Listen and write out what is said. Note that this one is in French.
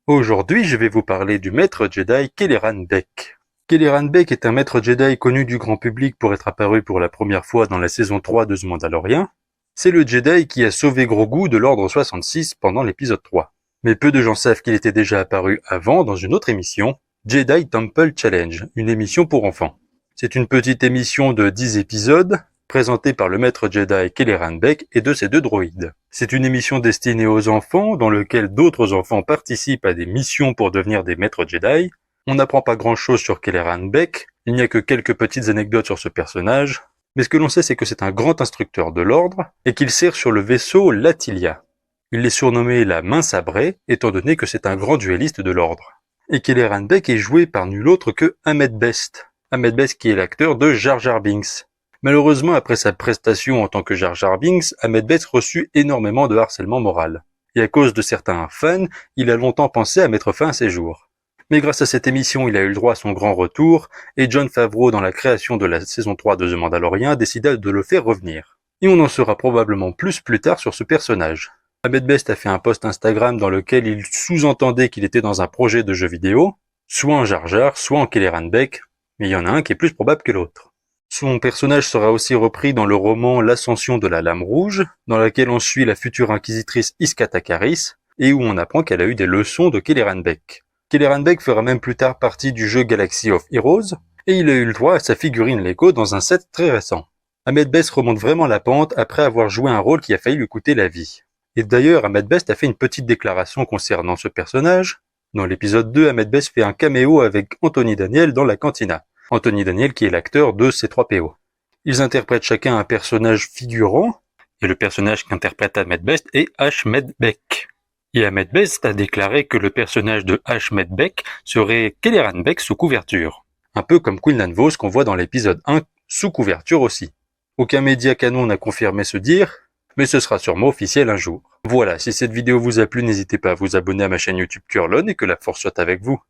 Aujourd'hui, je vais vous parler du maître Jedi Kelleran Beq. Kelleran Beq est un maître Jedi connu du grand public pour être apparu pour la première fois dans la saison 3 de The Mandalorian. C'est le Jedi qui a sauvé Grogu de l'Ordre 66 pendant l'épisode 3. Mais peu de gens savent qu'il était déjà apparu avant dans une autre émission, Jedi Temple Challenge, une émission pour enfants. C'est une petite émission de 10 épisodes, présentée par le maître Jedi Kelleran Beq et de ses 2 droïdes. C'est une émission destinée aux enfants, dans laquelle d'autres enfants participent à des missions pour devenir des maîtres Jedi. On n'apprend pas grand chose sur Kelleran Beq, il n'y a que quelques petites anecdotes sur ce personnage, mais ce que l'on sait c'est que c'est un grand instructeur de l'ordre, et qu'il sert sur le vaisseau Latilia. Il est surnommé la main sabrée, étant donné que c'est un grand duelliste de l'ordre. Et Kelleran Beq est joué par nul autre que Ahmed Best. Ahmed Best qui est l'acteur de Jar Jar Binks. Malheureusement, après sa prestation en tant que Jar Jar Binks, Ahmed Best reçut énormément de harcèlement moral. Et à cause de certains fans, il a longtemps pensé à mettre fin à ses jours. Mais grâce à cette émission, il a eu le droit à son grand retour, et Jon Favreau, dans la création de la saison 3 de The Mandalorian, décida de le faire revenir. Et on en saura probablement plus tard sur ce personnage. Ahmed Best a fait un post Instagram dans lequel il sous-entendait qu'il était dans un projet de jeu vidéo, soit en Jar Jar, soit en Kelleran Beq, mais il y en a un qui est plus probable que l'autre. Son personnage sera aussi repris dans le roman L'Ascension de la Lame Rouge, dans laquelle on suit la future inquisitrice Iskata Karis, et où on apprend qu'elle a eu des leçons de Kelleran Beq. Kelleran Beq fera même plus tard partie du jeu Galaxy of Heroes, et il a eu le droit à sa figurine Lego dans un set très récent. Ahmed Best remonte vraiment la pente après avoir joué un rôle qui a failli lui coûter la vie. Et d'ailleurs, Ahmed Best a fait une petite déclaration concernant ce personnage. Dans l'épisode 2, Ahmed Best fait un caméo avec Anthony Daniel dans la cantina. Anthony Daniel qui est l'acteur de C3PO. Ils interprètent chacun un personnage figurant, et le personnage qu'interprète Ahmed Best est Ahmed Beq. Et Ahmed Best a déclaré que le personnage de Ahmed Beq serait Kelleran Beq sous couverture. Un peu comme Quinlan Vos qu'on voit dans l'épisode 1, sous couverture aussi. Aucun média canon n'a confirmé ce dire, mais ce sera sûrement officiel un jour. Voilà, si cette vidéo vous a plu, n'hésitez pas à vous abonner à ma chaîne YouTube Curlon et que la force soit avec vous.